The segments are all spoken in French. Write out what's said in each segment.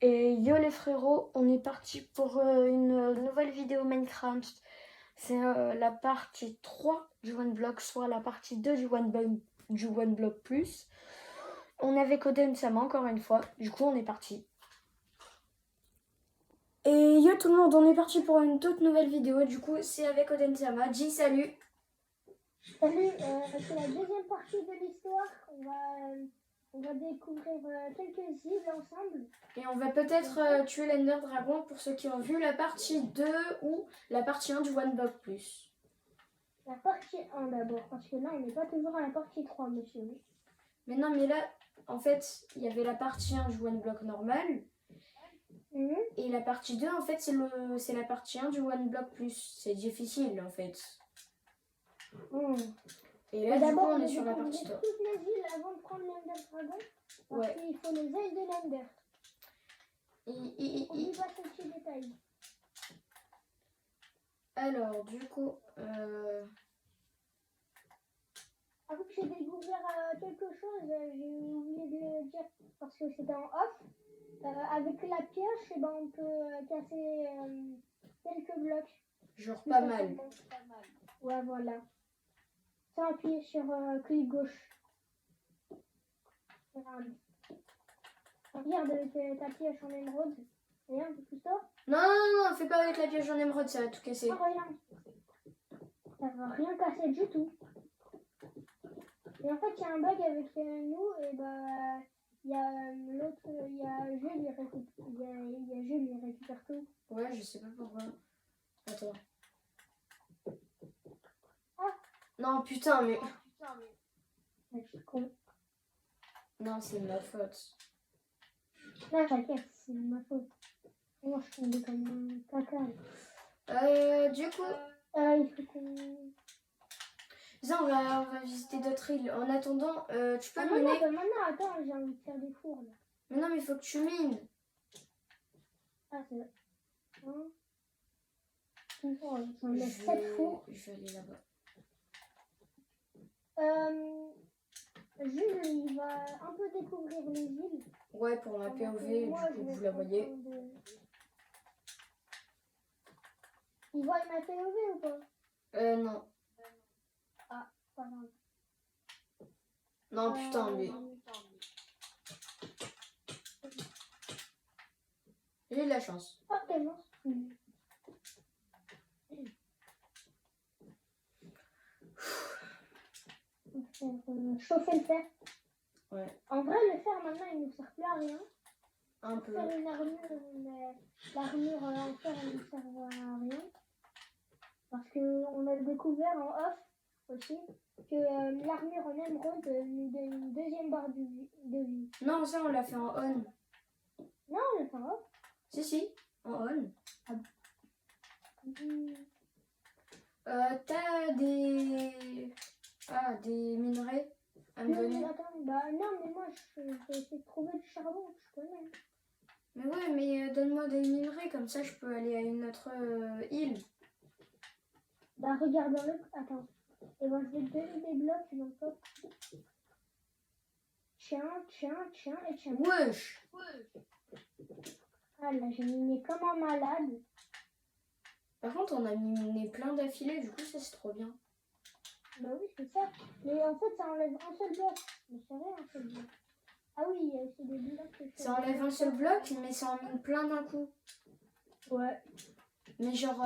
Et yo les frérots, on est parti pour une nouvelle vidéo Minecraft. C'est la partie 3 du OneBlock, soit la partie 2 du OneBlock Plus. On est avec Odensama encore une fois, du coup on est parti. Et yo tout le monde, on est parti pour une toute nouvelle vidéo, du coup c'est avec Odensama. Dis salut. Salut, c'est la deuxième partie de l'histoire. On va découvrir quelques îles ensemble. Et on va peut-être tuer l'Ender Dragon pour ceux qui ont vu la partie 2 ou la partie 1 du OneBlock Plus. La partie 1 d'abord, parce que là on n'est pas toujours à la partie 3, monsieur. Mais non, mais là, en fait, il y avait la partie 1 du OneBlock normal. Et la partie 2, en fait, c'est la partie 1 du OneBlock Plus. C'est difficile, en fait. Et là, du coup, on est sur la partie 2. Toutes les îles avant de prendre l'Ender Dragon. Parce qu'il faut les ailes de l'Ender. On y va ce petit détail. Alors, du coup... Avoue que j'ai découvert quelque chose, j'ai oublié de le dire parce que c'était en off. Avec la pioche, eh ben, on peut casser quelques blocs. Genre pas mal. Ouais, voilà. Sans appuyer sur clic gauche. Regarde avec ta pioche en émeraude. Regarde, tout ça. Non, fais pas avec la pioche en émeraude, ça va tout casser. Oh, regarde. Ça va rien casser du tout. Et en fait, il y a un bug avec nous, et bah, il y a l'autre, il y a Jules, il récupère tout. Ouais, je sais pas pourquoi. Attends. Ah. Non, putain, mais... Je suis con. Non, c'est de ma faute. Là, t'inquiète, c'est de ma faute. Moi, je suis tombée comme un caca. Du coup... il faut qu'on... Ça, on va visiter d'autres îles. En attendant, tu peux miner... Maintenant, attends, j'ai envie de faire des fours, là. Mais non, mais il faut que tu mines. Ah, c'est vrai. Hein? J'en ai 7 fours. Je vais aller là-bas. Jules, il va un peu découvrir les îles. Ouais, pour ma POV, du coup, vous la voyez. Il voit ma POV ou pas? Non. Ah, pas grave. Non, putain, mais... J'ai de la chance. Ah, tellement. Chauffer le fer. Ouais. En vrai, le fer, maintenant, il ne sert plus à rien. Un peu. Faire une armure, mais l'armure en fer, elle ne sert à rien. Parce qu'on a découvert en off aussi que l'armure en émeraude nous donne une deuxième barre de vie. Non, ça, on l'a fait en on. Non, on l'a fait en off. Si, en on. T'as des... Ah, des minerais à me donner. Attends, bah non, mais moi, je vais essayer de trouver du charbon, je connais. Mais ouais, mais donne-moi des minerais, comme ça, je peux aller à une autre île. Bah, regarde dans le... Attends. Et ben, je vais te donner des blocs dans le top. Tiens, et tiens. Wesh! Ah là, j'ai miné comme un malade. Par contre, on a miné plein d'affilés, du coup, ça, c'est trop bien. Bah oui, c'est ça. Mais en fait, ça enlève un seul bloc. Mais c'est vrai, un seul bloc. Ah oui, c'est des blocs que je... Ça enlève un seul bloc, mais ça en mine plein d'un coup. Ouais. Mais genre,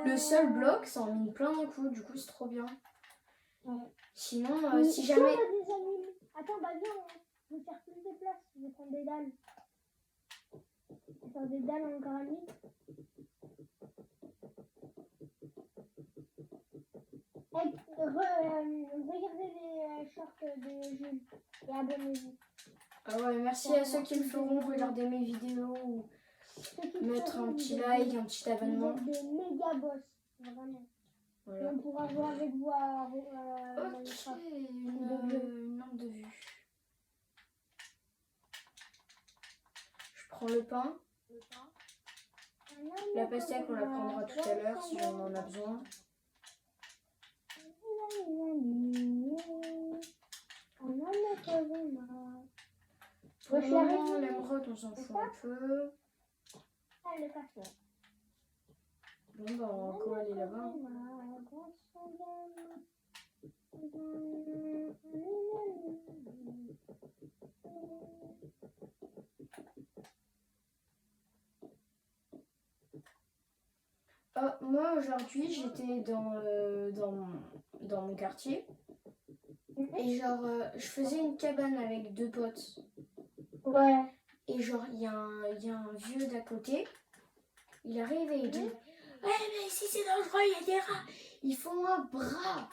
le seul bloc, ça en mine plein d'un coup, du coup, c'est trop bien. Ouais. Sinon, si jamais... Attends, bah viens, je vais faire plus de place. Je vais prendre des dalles. Je vais faire des dalles en granit. Regardez les shorts de Jules et abonnez-vous. Ah ouais, merci à ceux qui le feront, regarder mes vidéos ou mettre un petit like, un petit abonnement. Vous êtes des méga boss, vraiment. Voilà. Et on pourra jouer avec vous à Ok, une lampe de vue. Je prends le pain. La pastèque, on la prendra tout à l'heure si on en a besoin. Pour Ouais, le je l'avais moment, dit. l'émeraude, on s'en fout un peu. Ah, elle est passée. Bon, bah, on va encore aller là-bas. Hein. Moi, aujourd'hui, j'étais dans mon quartier. Et genre, je faisais une cabane avec 2 potes. Ouais. Et genre, il y a un vieux d'à côté. Il arrive et il dit ouais, mais si c'est dangereux, il y a des rats. Ils font un bras.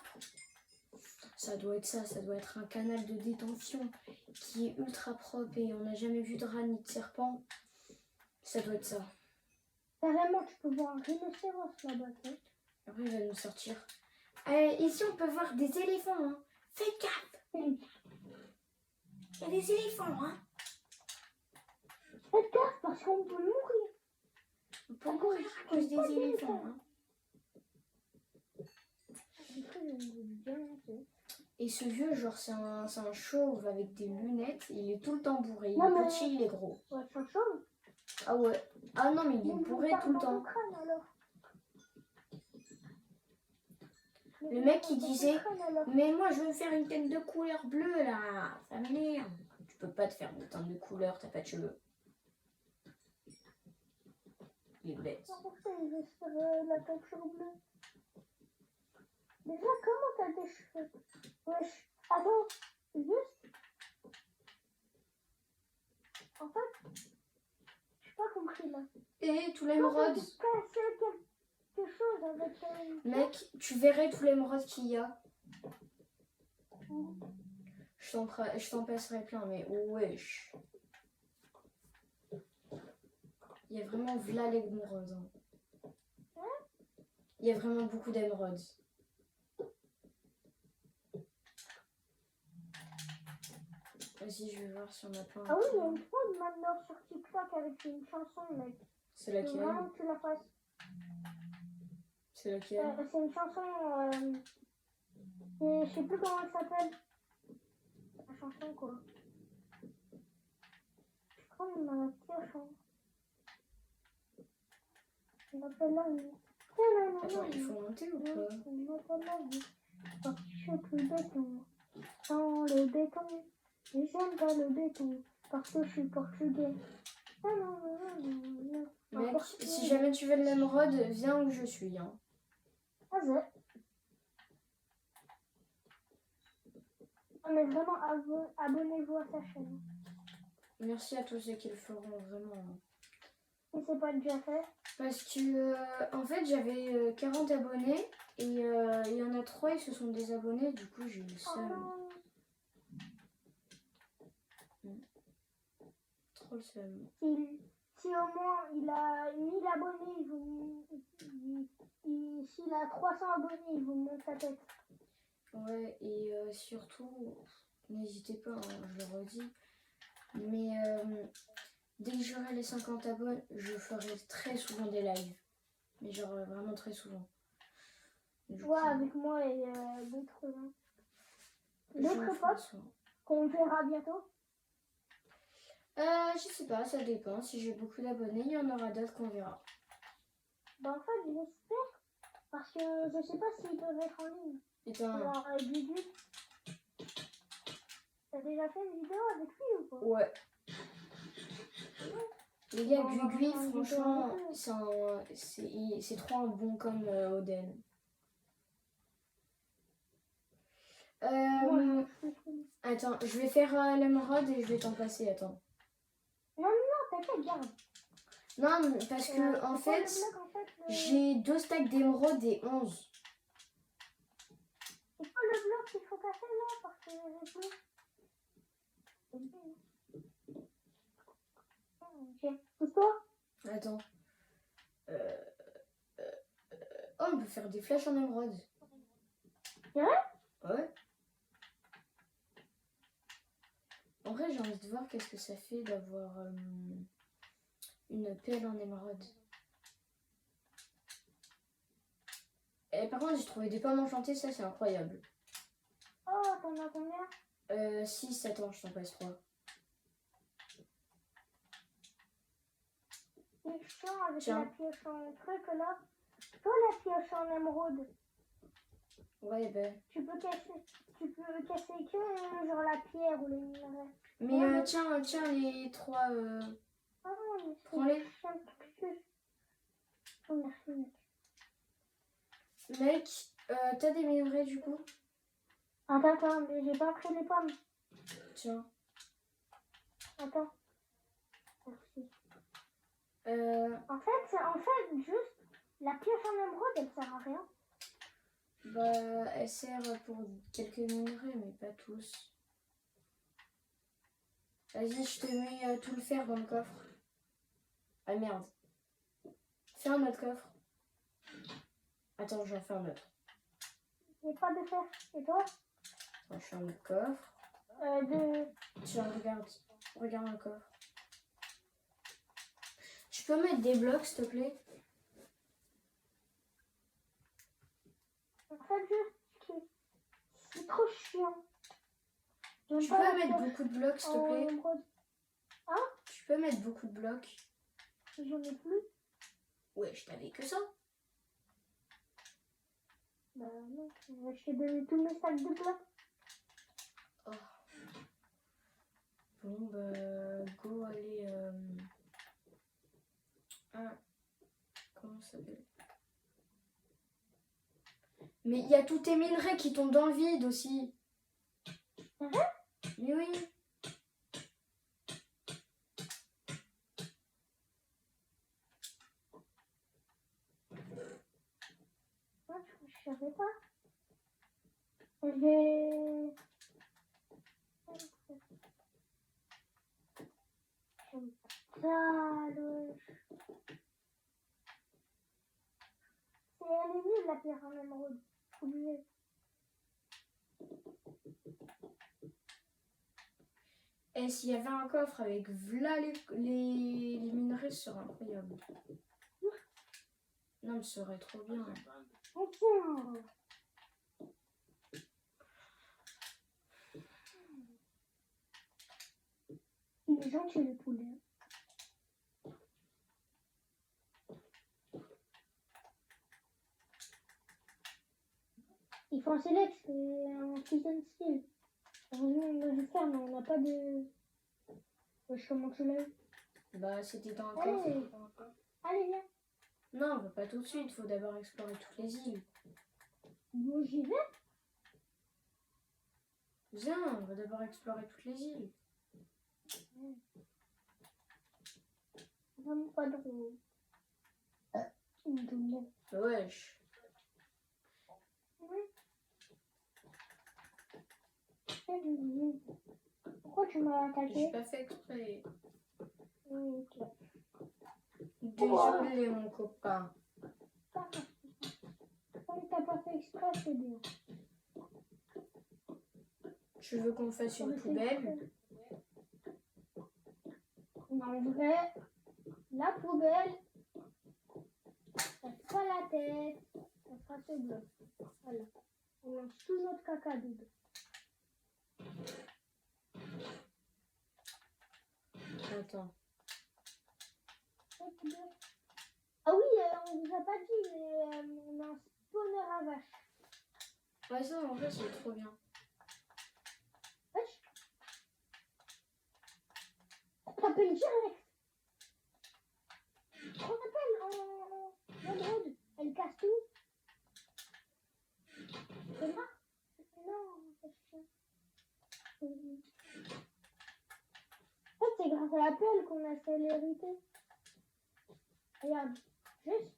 Ça doit être ça, ça doit être un canal de détention qui est ultra propre et on n'a jamais vu de rat ni de serpent. Ça doit être ça. Carrément, tu peux voir un rhinocéros là-bas. Tu sais. Après, il va nous sortir. Ici, on peut voir des éléphants. Hein. Faites gaffe. Il y a des éléphants. Hein. Faites gaffe parce qu'on peut mourir. On peut mourir à cause des éléphants. Hein. Et ce vieux, genre, c'est un chauve avec des lunettes. Il est tout le temps bourré. Il est petit, il est gros. Ouais, c'est un chauve. Ah ouais. Ah non, mais il est bourré tout le temps. Crâne, alors. Le mec qui disait mais moi je veux faire une teinte de couleur bleue là, ça m'énerve. Tu peux pas te faire une teinte de couleur, t'as pas de cheveux. Il est bête. Pourquoi il veut se faire la peinture bleue? Déjà, comment t'as des cheveux? Wesh, attends, juste. En fait, j'ai pas compris là. Et tout l'émeraude. Quelque chose avec Mec, tu verrais tout l'émeraude qu'il y a. Je t'en passerai plein, mais wesh. Il y a vraiment v'là l'émeraude. Hein. Il y a vraiment beaucoup d'émeraudes. Vas-y, je vais voir si on a plein. Ah oui, il y a une prod maintenant sur TikTok avec une chanson, mec. C'est laquelle? Vraiment que tu la fasses. C'est laquelle? C'est une chanson. Je sais plus comment elle s'appelle. La chanson, quoi. Je crois qu'on a la pire chanson. On appelle la vie. Attends, il faut monter ou pas? On appelle la vie. Parce que je suis plus béton. Sans le béton. Et j'aime pas le béton. Parce que je suis portugais. Mec, si jamais tu veux de l'émeraude, viens où je suis. Hein. Vas-y. Mais vraiment, abonnez-vous à sa chaîne. Merci à tous ceux qui le feront, vraiment. Et c'est pas déjà fait? Parce que, en fait, j'avais 40 abonnés et il y en a 3, ils se sont désabonnés, du coup, j'ai eu le seum. Trop le seum. Si au moins il a 1000 abonnés, s'il a 300 abonnés, il vous monte sa tête. Ouais, et surtout, n'hésitez pas, hein, je le redis. Mais dès que j'aurai les 50 abonnés, je ferai très souvent des lives. Mais genre vraiment très souvent. Ouais, coup, avec moi et d'autres potes qu'on verra bientôt. Je sais pas, ça dépend. Si j'ai beaucoup d'abonnés, il y en aura d'autres qu'on verra. Bah en fait, j'espère. Parce que je sais pas s'ils peuvent être en ligne. Alors, Guigui. T'as déjà fait une vidéo avec lui ou pas? Ouais. Les gars, Guigui, franchement, c'est trop un bon comme Oden. Attends, je vais faire l'émeraude et je vais t'en passer, attends. Non, t'inquiète, garde. Non, parce que en fait, j'ai 2 stacks d'émeraude et 11. C'est pas le bloc qu'il faut casser là, parce que j'ai plus. Ok, pousse-toi. Attends. Oh, on peut faire des flèches en émeraude. C'est vrai? Ouais. En vrai, j'ai envie de voir qu'est-ce que ça fait d'avoir une pelle en émeraude. Et par contre, j'ai trouvé des pommes enchantées, ça c'est incroyable. Oh, t'en as combien? 6, attends, je t'en passe 3. chiant avec Tiens. la pioche en truc là. Toi, la pioche en émeraude, Ouais, ben. tu peux casser que genre la pierre ou les minerais. Mais Ouais, tiens les 3. Ah non, mais Prends-les. c'est chiant de cactus. Oh, merci, mec. Mec, t'as des minerais du coup? Attends, mais j'ai pas pris les pommes. Tiens. Attends. Merci. Euh, En fait, juste, la pioche en émeraude, elle sert à rien. bah, elle sert pour quelques minerais, mais pas tous. Vas-y, je te mets tout le fer dans le coffre. Ah merde. Fais un autre coffre. Attends, j'en fais un autre. J'ai pas de fer. Et toi? Attends, je fais un autre coffre. Tiens, regarde. Regarde le coffre. Tu peux mettre des blocs, s'il te plaît? En fait, juste, c'est trop chiant. J'aime Tu pas peux la mettre pioche beaucoup de blocs, s'il te en plaît? émeraude. Tu peux mettre beaucoup de blocs? J'en ai plus. Ouais, je t'avais que ça. Bah non, je t'ai donné tous mes sacs de blocs. Oh. Bon, bah, go aller. Ah, comment ça s'appelle? Mais il y a tous tes minerais qui tombent dans le vide aussi. Mais oui. Ouais, je savais pas. J'ai... Saloche. Elle est nulle la pierre en émeraude. Oubliez. Et s'il y avait un coffre avec v'là les minerais, ce serait incroyable. Non, mais ce serait trop bien. Oh, tiens. Il est gentil le poulet. Il faut un select, c'est un season style. Heureusement, on a du fer, mais on n'a pas de... Comment tu l'as eu? Bah, c'était dans le Allez. coffre. Allez, viens. Non, on va pas tout de suite. Faut d'abord explorer toutes les îles. Bon, j'y vais. Viens, on va d'abord explorer toutes les îles. Vraiment pas drôle. Wesh. Pourquoi tu m'as J'ai attaqué? pas fait exprès. Ok. Désolé, mon copain. Quand t'as pas fait exprès, c'est bien. Tu veux qu'on fasse une poubelle? En vrai, la poubelle, ça fera la tête, ça fera ce bloc. Voilà. On lance tout notre caca dedans. Attends. Ah oui, on vous a pas dit, mais on a un spawner à vache. Ouais, ça, en fait, c'est trop bien. Wesh. On t'appelle direct. On t'appelle en mode, elle casse tout. C'est là? Non, c'est chiant. En fait, c'est grâce à la pelle qu'on a célérité. Regarde, juste.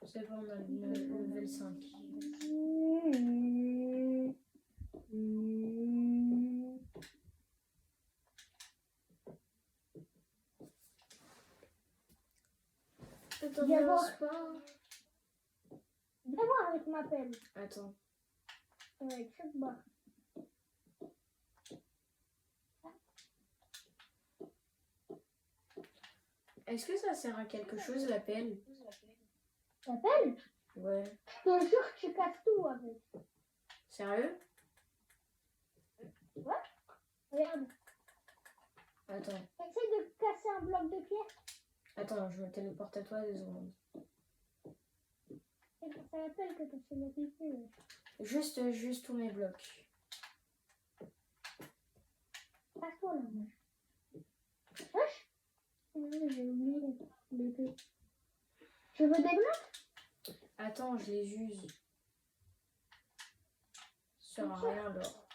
C'est bon, on a le level 5. Attends, Viens voir. Viens voir avec ma pelle. Attends. Avec chaque barre. est-ce que ça sert à quelque chose, la pelle? La pelle? Ouais. Je te jure que tu casses tout avec. Sérieux? Regarde. Attends. Essaye de casser un bloc de pierre. Attends, je me téléporte à toi 2 secondes. C'est grâce à la pelle que t'as fait la piscine. Juste tous mes blocs. Passe-toi là, moi. Wesh. J'ai oublié l'épée. Tu veux des blocs? Attends, je les use. Ça sert à rien, l'or.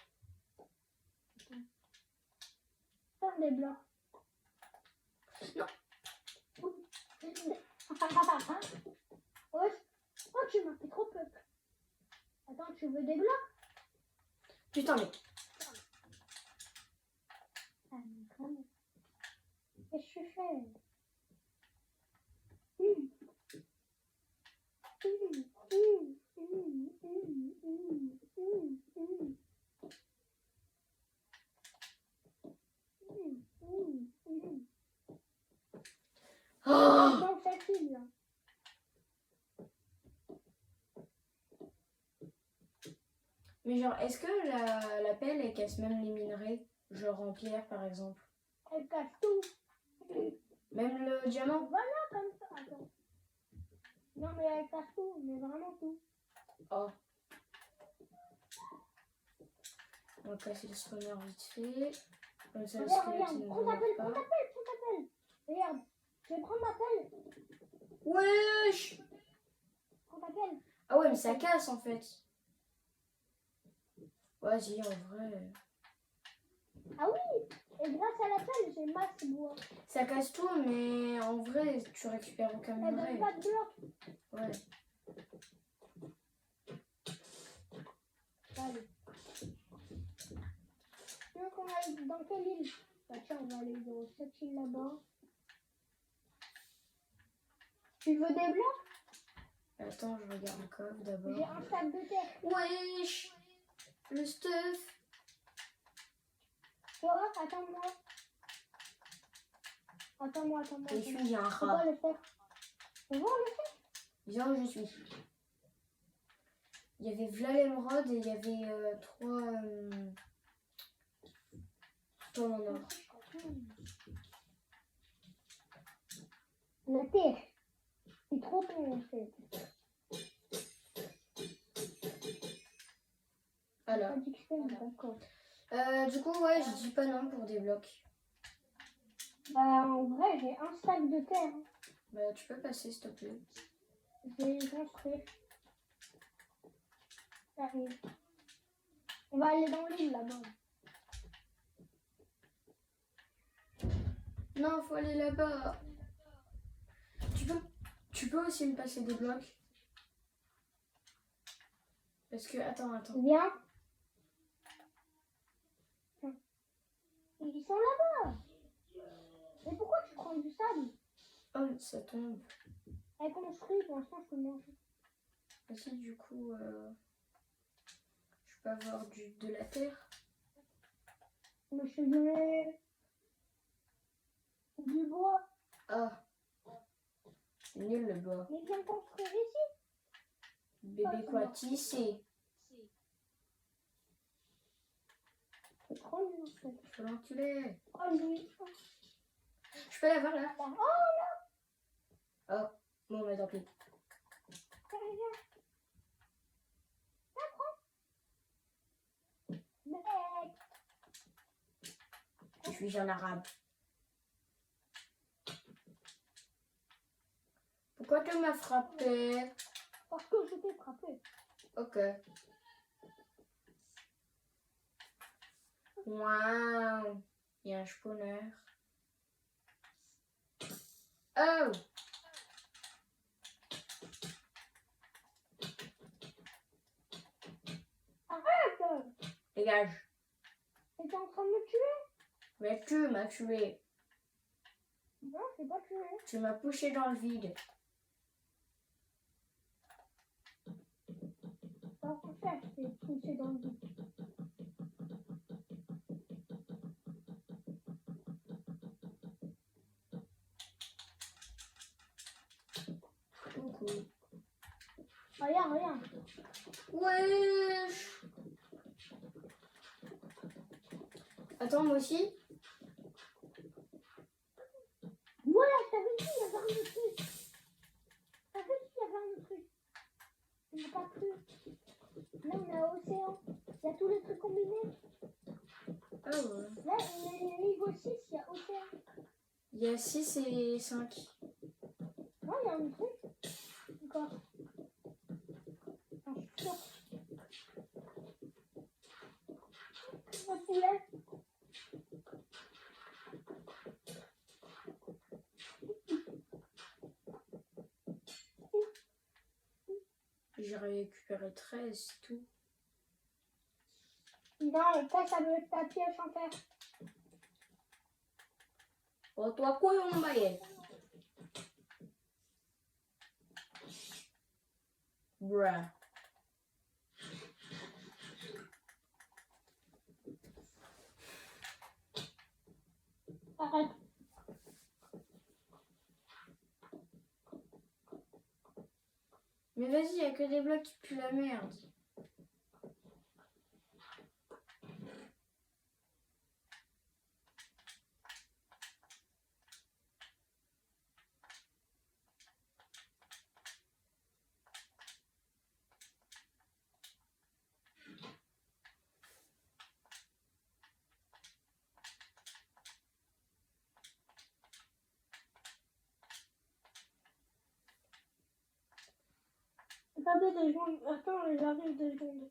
Faire des blocs. Non. Wesh. Oh, tu m'as fait trop peur. Attends, tu veux des blocs? Putain, mais... Ah, mais vraiment. Qu'est-ce que tu fais? Oh Dans cette île, là. mais genre, est-ce que la pelle, elle casse même les minerais? Genre en pierre, par exemple. Elle casse tout. Même le diamant? Voilà, comme ça. Attends. Non, mais elle casse tout, mais vraiment tout. Oh. On va casser le spawner vite fait. Comme ça, le Regarde, squelette, il regarde. ne Prends nous ta meurt pelle, pas. prends ta pelle, prends ta pelle. Regarde. Je vais prendre ma pelle. Wesh! Prends ta pelle. Ah ouais, mais ça casse, en fait. Vas-y, en vrai. Ah oui. Et grâce à la pelle, j'ai masse bois. Ça casse tout, mais en vrai, tu récupères aucun Elle minerai. donne pas de blocs. Ouais. Allez. Tu veux qu'on aille dans quelle île? Bah tiens, on va aller dans cette île là-bas. Tu veux des blocs? Attends, je regarde le coffre J'ai d'abord. un sac de terre. Wesh! Le stuff! Toi, attends-moi. Attends-moi. Je suis un C'est quoi rat. le faire? C'est bon le faire? Viens où je suis. Il y avait Vla l'émeraude et il y avait 3 tomes en or. La terre. C'est trop bon en fait. Voilà. Pas dit que c'est, mais d'accord. Du coup, ouais, je dis pas non pour des blocs. Bah en vrai, j'ai un sac de terre. Bah, tu peux passer, s'il te plaît. Je vais les construire. J'arrive. On va aller dans l'île là-bas. Non, faut aller là-bas. Tu peux aussi me passer des blocs. Parce que, attends. Viens. Ils sont là-bas. Mais pourquoi tu prends du sable? Oh, ça tombe. Elle construit, pour l'instant je peux manger. Vas-y, du coup, je peux avoir de la terre. Je me suis donné du bois. Ah, c'est nul le bois. Mais viens construire ici. Bébé quoi, tisser. C'est trop nul en fait. Faut l'enculer. Oh lui. Je peux l'avoir là? Oh non. Oh, bon, mais tant pis. Viens. Mec. Je suis un arabe. Pourquoi tu m'as frappé? Parce que je t'ai frappé. Ok. Waouh. Il y a un spawner. Oh! Arrête. Dégage. T'es en train de me tuer? Mais tu m'as tué. Non, je t'ai pas tué. Tu m'as poussé dans le vide. Alors en fait, je t'ai poussé dans le vide. rien. Wesh. Attends, moi aussi. Voilà, je t'avais dit, il y avait un autre truc. Je t'avais dit, il y avait un autre truc. Je n'ai pas cru. Là, on est à Océan. Il y a tous les trucs combinés. Ah ouais. Là, on est niveau 6, il y a Océan. Il y a 6 et 5. Non, il y a un truc. Encore. Un sûr. Un poulet. J'ai récupéré 13, c'est tout. Non, et ça doit être ta pièce en fer. Oh, toi, quoi, on va y aller. Bruh. Arrête. Mais vas-y, il n'y a que des blocs qui puent la merde. Attendez 2 secondes. Attends, j'arrive 2 secondes.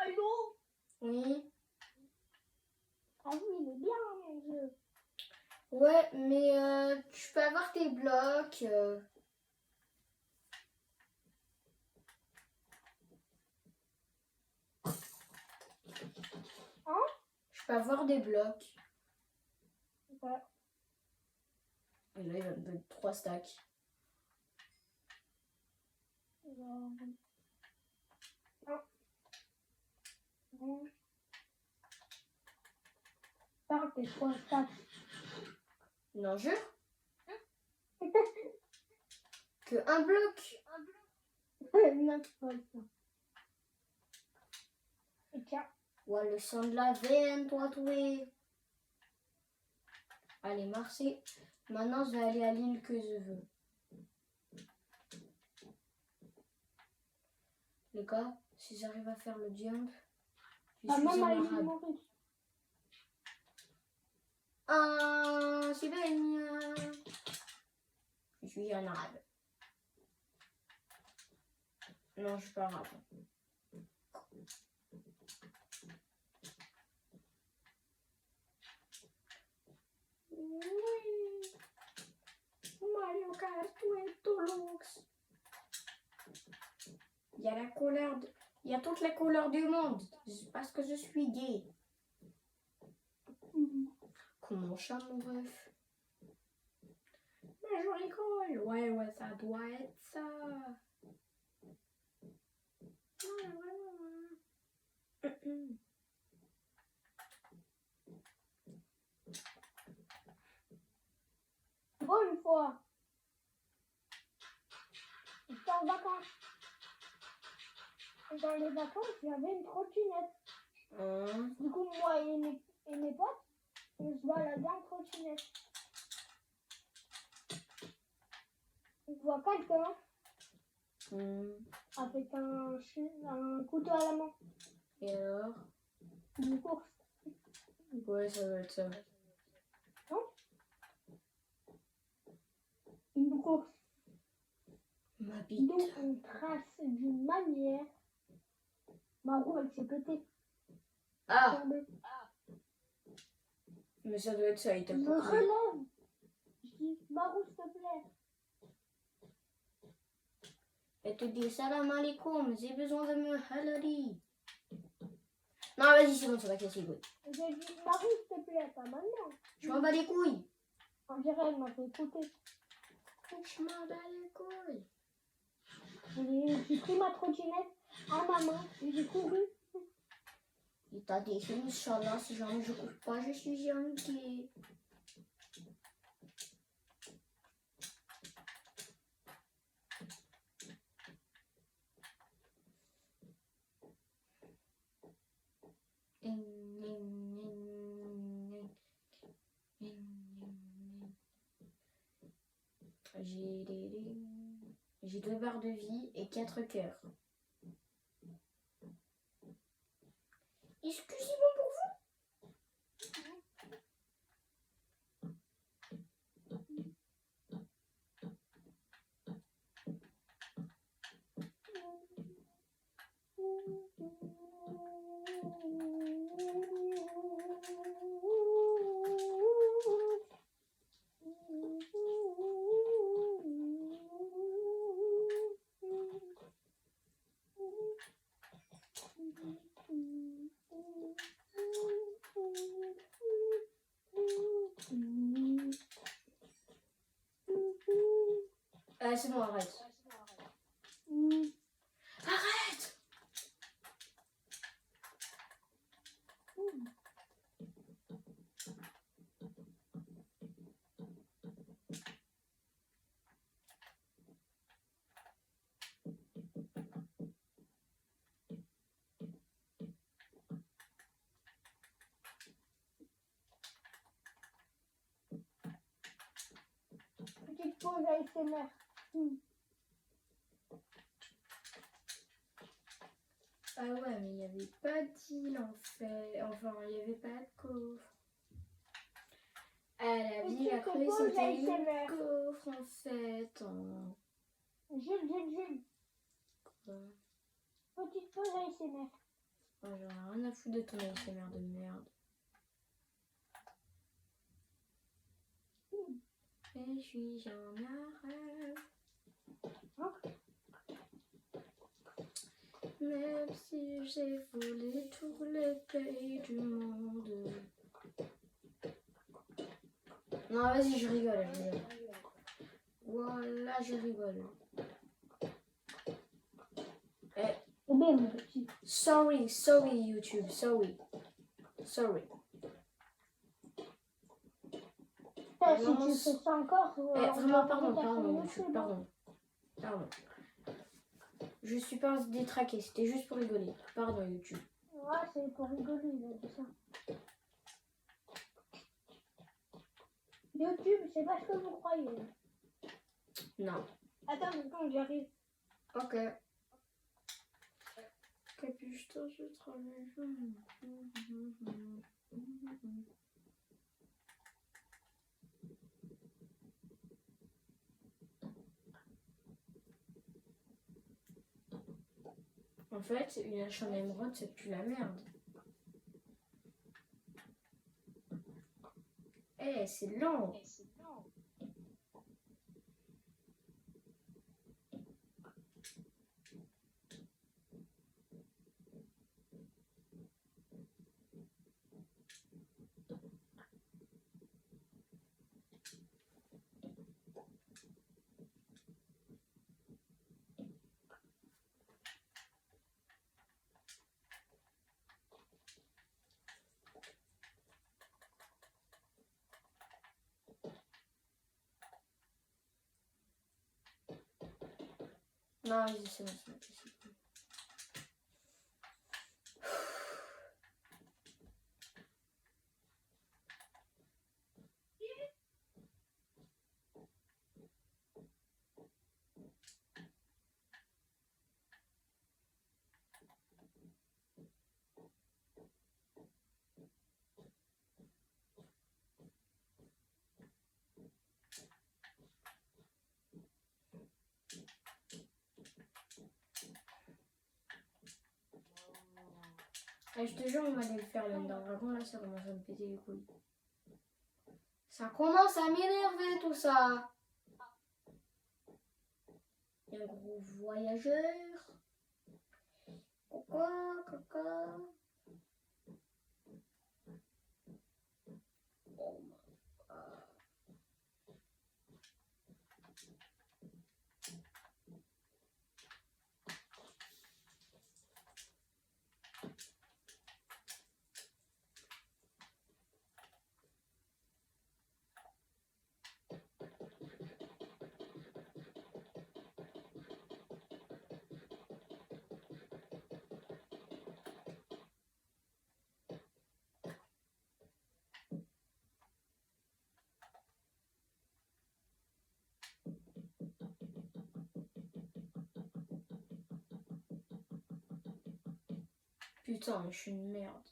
Allô? Oui. Ah oui, il est bien, mon jeu. Ouais, mais tu peux avoir tes blocs. Hein? Je peux avoir des blocs. Ouais. Et là, il va me donner 3 stacks. Non. Non. Parle tes 3 stats. Non, jure. Que un bloc. Non, c'est pas ça. Et tiens. Ouais, le sang de la veine, toi, trouvé. Allez, merci. Maintenant, je vais aller à l'île que je veux. Les gars, si j'arrive à faire le jump, je Ta suis maman, un elle est arabe. Maurice. Ah, c'est bien. Je suis un arabe. Non, je suis pas arabe. Oui. Mario Kart, ouais, Tolox. Il y a la couleur de... Il y a toutes les couleurs du monde. Parce que je suis gay. Comme mon chat, mon ref. Mais je rigole. Ouais, ouais, ça doit être ça. Ouais, ouais, ouais. Bon, une fois. J'étais en vacances. Et dans les vacances, il y avait une trottinette. Du coup, moi et mes potes, on se baladait en trottinette. On voit quelqu'un avec un couteau à la main. Et alors? Une course. Ouais, ça doit être ça. Une course. Ma bite. Donc, on trace d'une manière. Ma roue, elle s'est pétée. Ah! Tombée. Mais ça doit être ça, il t'a Je me poussé. relève. Je dis, ma roue, s'il te plaît. Elle te dit salam alaikum, j'ai besoin de me halali. Non, vas-y, c'est bon, ça va casser les couilles. J'ai dit, Marie, s'il te plaît, pas maintenant. Je m'en bats les couilles. On dirait, elle m'a fait écouter. Je m'en bats les couilles. J'ai pris ma trottinette à ma main et j'ai couru. Et t'as des films, Inch'Allah, si jamais je cours pas, je suis inquiet. J'ai 2 barres de vie et 4 cœurs. Excusez-moi pour vous. C'est bon, arrête. Arrête! Petite pause ASMR. Ah ouais, mais il n'y avait pas d'île en fait. Enfin, il n'y avait pas de coffre. À la ville, Petite la cruelle, pause c'était une ASMR. coffre en fait. Hein. Jules. Quoi? Petite pause ASMR. Oh, j'en ai rien à foutre de ton ASMR de merde. Et je suis en arrêt. Même si j'ai volé tous les pays du monde. Non, vas-y, je rigole. Voilà, je rigole. Eh, Mon petit. sorry, YouTube, sorry. Si tu fais ça encore, Vraiment, pardon, YouTube, pardon. Je suis pas détraquée, c'était juste pour rigoler. Pardon, YouTube. Ouais, c'est pour rigoler, il a dit ça. YouTube, c'est pas ce que vous croyez. Non. Attends, quand j'arrive. Ok. Capuche-toi, je travaille. En fait, une hache en émeraude, ça pue la merde. Eh, c'est lent. Non, vas-y, c'est bon. Je te jure, on allait le faire le dragon, là, ça commence à me péter les couilles. Ça commence à m'énerver tout ça. Il y a un gros voyageur. Coco. Putain, je suis une merde.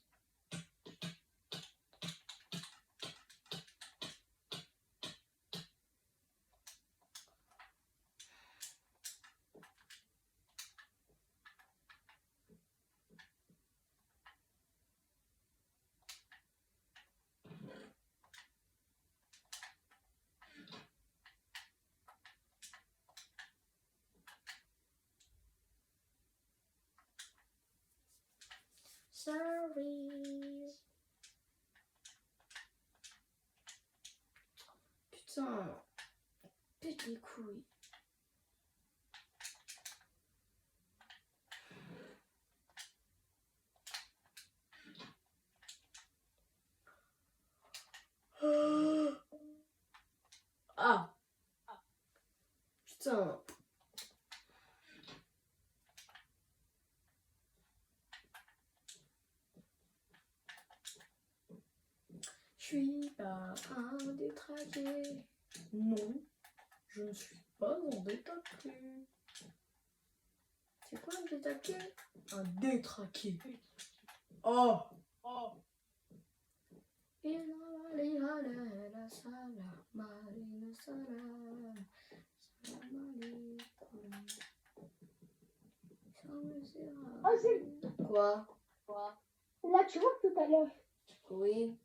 Sorry. Putain, pète les couilles. Ah, putain. Je suis pas un détraqué. Non, je ne suis pas un détraqué. C'est quoi un détraqué? Un détraqué. Oh. Oh, c'est... Quoi? Là, tu vois, tout à l'heure, Oui.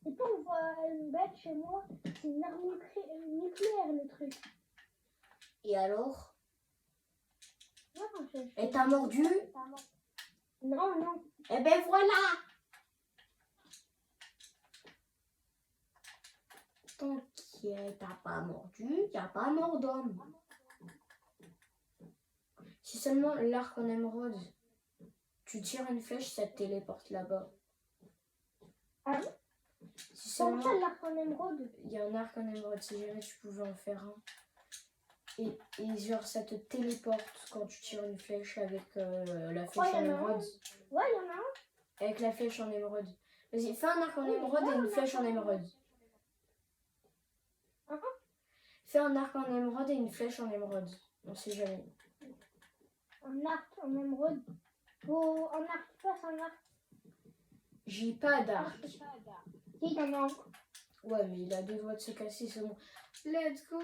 et puis on voit une bête chez moi, c'est une arme nucléaire, le truc. Et alors? Non, Et t'as mordu? Non, non. Eh ben voilà! Tant qu'il t'as pas mordu, y'a pas mort d'homme. Si seulement l'arc en émeraude, tu tires une flèche, ça te téléporte là-bas. Ah bon? Si Comme seulement ça, l'arc en émeraude. il y a un arc en émeraude, si jamais tu pouvais en faire un. Et genre ça te téléporte quand tu tires une flèche avec la flèche en émeraude. Ouais, il y en a un. Avec la flèche en émeraude. Vas-y, fais un arc en émeraude et une flèche en émeraude. Fais un arc en émeraude et une flèche en émeraude. On sait jamais. Un arc en émeraude. Faut un arc, tu passes un arc. J'ai pas d'arc. Si, t'en as un. Ouais, mais il a deux doigts de se casser, c'est bon. Let's go!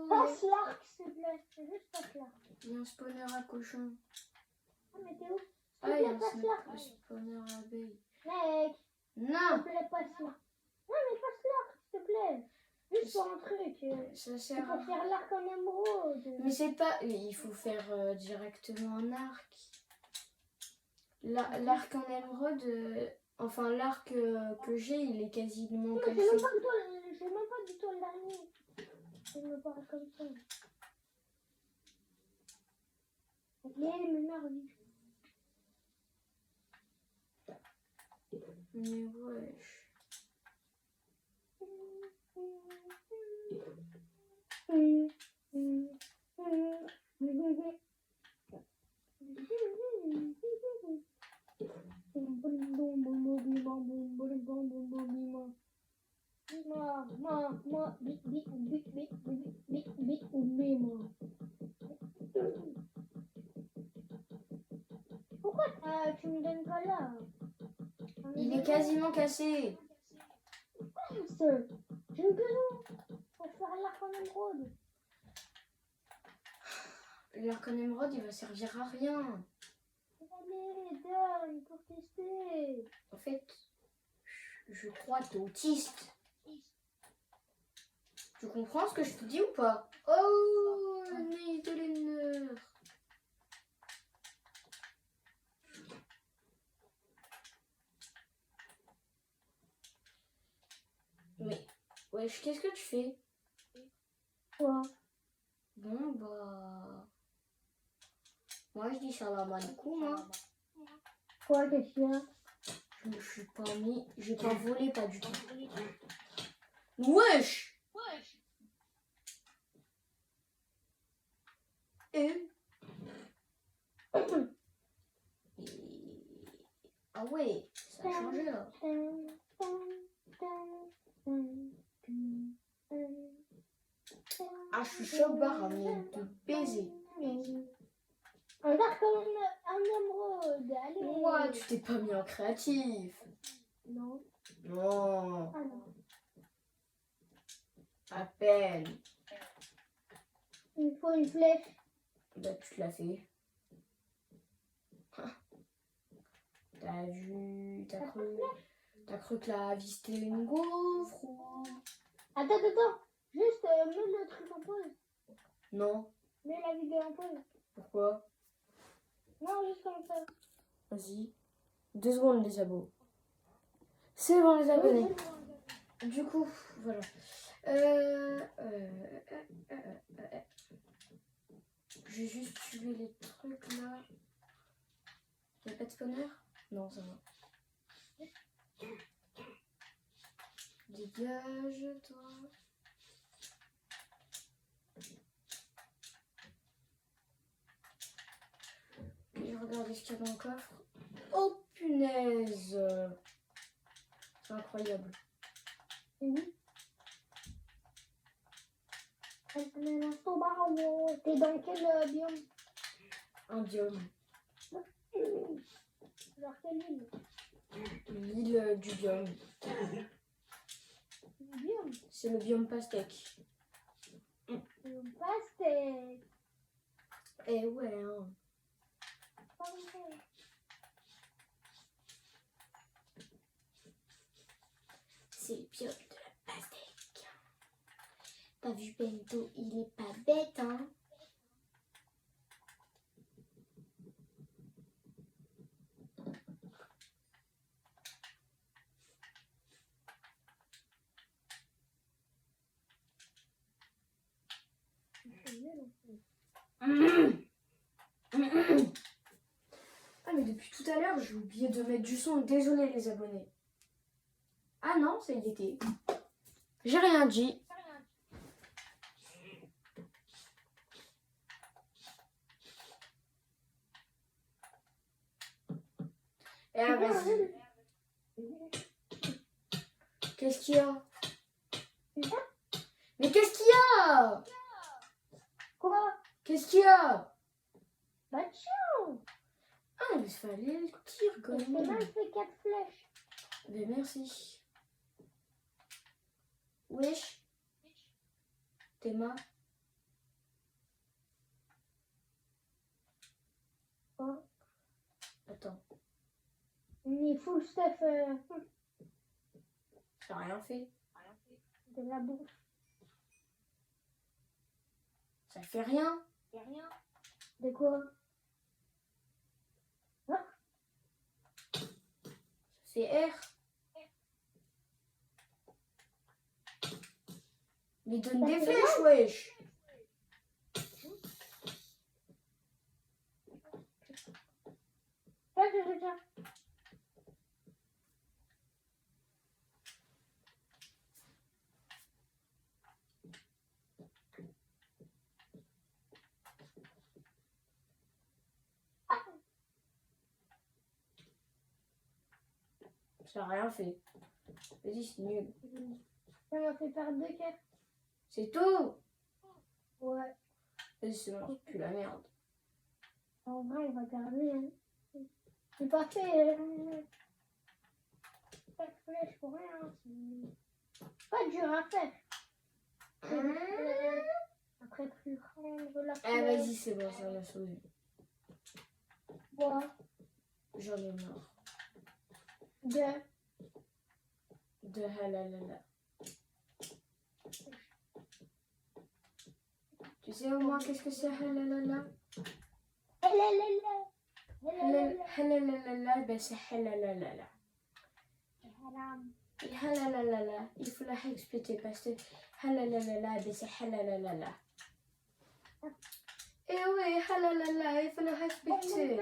Passe l'arc, s'il te plaît. Juste passe l'arc. Il y a un spawner à cochon. Ah, mais t'es où? Ah, il y a Passe l'arc. un spawner à abeille. Mec, s'il Non! te plaît, passe l'arc. Non, mais passe l'arc, s'il te plaît. Juste pour un truc. Ça C'est sert pour à... faire l'arc en émeraude. Mais c'est pas... Il faut faire directement un arc. L'arc en émeraude... Enfin, l'arc que j'ai, il est quasiment Mais cassé. c'est même pas du tout le dernier. Je me parle comme ça. Il m'énerve. Mais wesh. Pourquoi tu me donnes pas là? Il est quasiment cassé. J'ai une besoin pour faire l'arc en émeraude. L'arc en émeraude, il va servir à rien. Allez, donne pour tester. En fait, je crois que t'es autiste. Tu comprends ce que je te dis ou pas? Oh, nez de l'honneur. Mais, wesh, qu'est-ce que tu fais? Quoi? Bon, bah... Moi, je dis salam alaikum, hein. Quoi, qu'est-ce qu'il y a? Je me suis pas mis... J'ai pas volé, pas du tout. Wesh! Et... Ah ouais, ça a changé là. Ah, je suis chaud barre, mais de baiser. Un arc en émeraude, allez. What tu t'es pas mis en créatif. Non. Non, Ah non. à peine. Il faut une flèche. Bah, tu te l'as fait. T'as vu, t'as cru que la vie c'était une gaufre ou... Attends. Juste mets le truc en pause. Non, Mets la vidéo en pause. pourquoi? Non, juste comme ça. Vas-y. 2 secondes les abos. C'est bon les abonnés. Du coup, voilà. Je vais juste tuer les trucs là. Y'a pas de spawner? Non, ça va. Dégage, toi. Ok, je regarde ce qu'il y a dans le coffre. Oh punaise! C'est incroyable. Oui. T'es dans quel biome? Un biome. Genre quelle île? L'île du biome. Biome. C'est le biome pastèque. Biome pastèque. Eh ouais, hein. C'est le biome de la pastèque. T'as vu Bento, il est pas bête, hein. Ah mais depuis tout à l'heure j'ai oublié de mettre du son, désolé les abonnés. Ah non, ça y était. J'ai rien dit. Eh vas-y. Qu'est-ce qu'il y a? Mais qu'est-ce qu'il y a? Quoi? Qu'est-ce qu'il y a? Bah tiens. Ah mais fallait le dire quand J'ai même. même fait 4 flèches. Mais merci. Wesh. Tes mains. Quoi? Attends, Il est full stuff j'ai rien fait. de la bouffe. Ça fait rien. Y'a rien. De quoi? Ça fait R. Mais donne des flèches, wesh. Tiens. Ça a rien fait. Vas-y, c'est nul. Ça m'a fait perdre 2 cartes. C'est tout. Ouais. Vas-y, c'est bon, c'est plus la merde. En vrai, on va garder. Hein. J'ai pas fait 4 flèches pour rien. C'est pas dur à faire. Après, tu prendre la Ah, flèche. vas-y, c'est bon, ça m'a sauvé. Bois. J'en ai marre. De halalala. Tu sais au moins qu'est-ce que c'est halalala? Halalala, ben c'est halalala. Et halalala, il faut la réexpliquer parce que halalala, ben c'est halalala. Eh oui, halalala, il faut le respecter.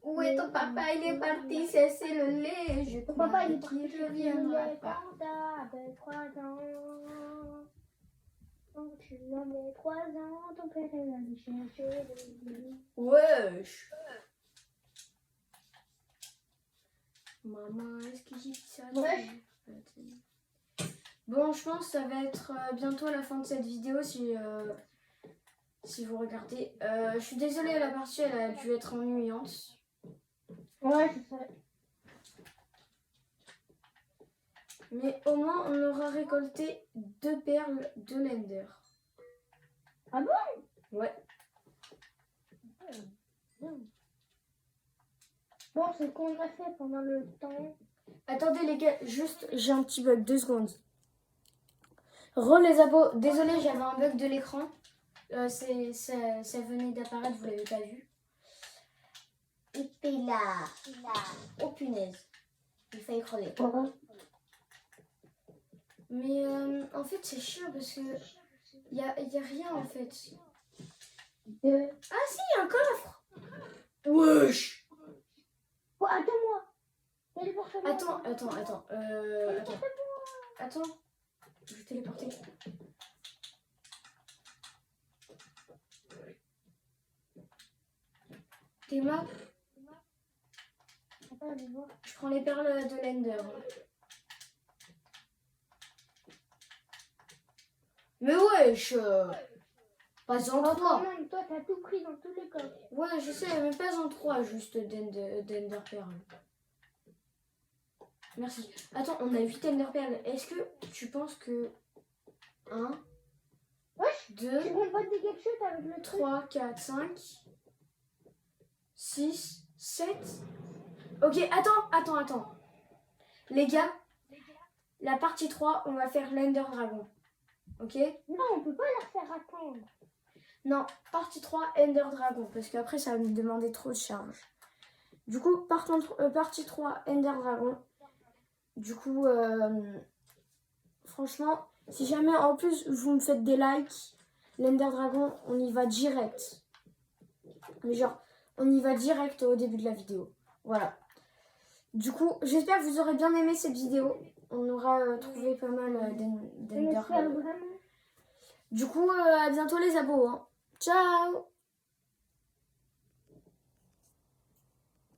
Où est ton papa? Il est parti, c'est le lait. Je Ton papa, il est crois qu'il parti. reviendra pas. Quand t'avais 3 ans. Quand tu avais 3 ans, ton père est allé chercher le lait. Wesh. Maman, est-ce que j'ai dit ça? Wesh. Bon, je pense que ça va être bientôt la fin de cette vidéo si vous regardez. Je suis désolée, la partie elle a dû être ennuyante. Ouais, c'est ça. Mais au moins, on aura récolté 2 perles de l'Ender. Ah bon? Ouais. Bon, c'est qu'on a fait pendant le temps. Attendez les gars, juste, j'ai un petit bug, 2 secondes. Re les abos, désolé, j'avais un bug de l'écran. Ça venait d'apparaître, vous l'avez pas vu. Et puis là, oh punaise, il fallait crever. Mais en fait, c'est chiant parce que y a rien en fait. Ah si, y a un coffre. Wesh. Oh, attends-moi. Téléporte-moi. Attends. Je vais téléporter. T'es mort? Attends, je vais voir. Je prends les perles de l'Ender. Mais wesh, pas en 3. Même, toi, t'as tout pris dans tous les coffres. Ouais, je sais, mais pas en 3 juste d'Ender Pearl. Merci. Attends, on a 8 Ender Pearl. Est-ce que tu penses que 1, Wesh, 2, tu comptes pas de dégâts de chute avec le 3, 4, 5, 6, 7. Ok, attends. Les gars, la partie 3, on va faire l'Ender Dragon. Ok? Non, on peut pas leur faire attendre. Non, partie 3, Ender Dragon. Parce qu'après, ça va me demander trop de charge. Du coup, partie 3, Ender Dragon. Du coup, franchement, si jamais en plus vous me faites des likes, l'Ender Dragon, on y va direct. Mais genre, on y va direct au début de la vidéo. Voilà. Du coup, j'espère que vous aurez bien aimé cette vidéo. On aura trouvé pas mal d'Ender. J'espère vraiment. Du coup, à bientôt les abos. Hein. Ciao!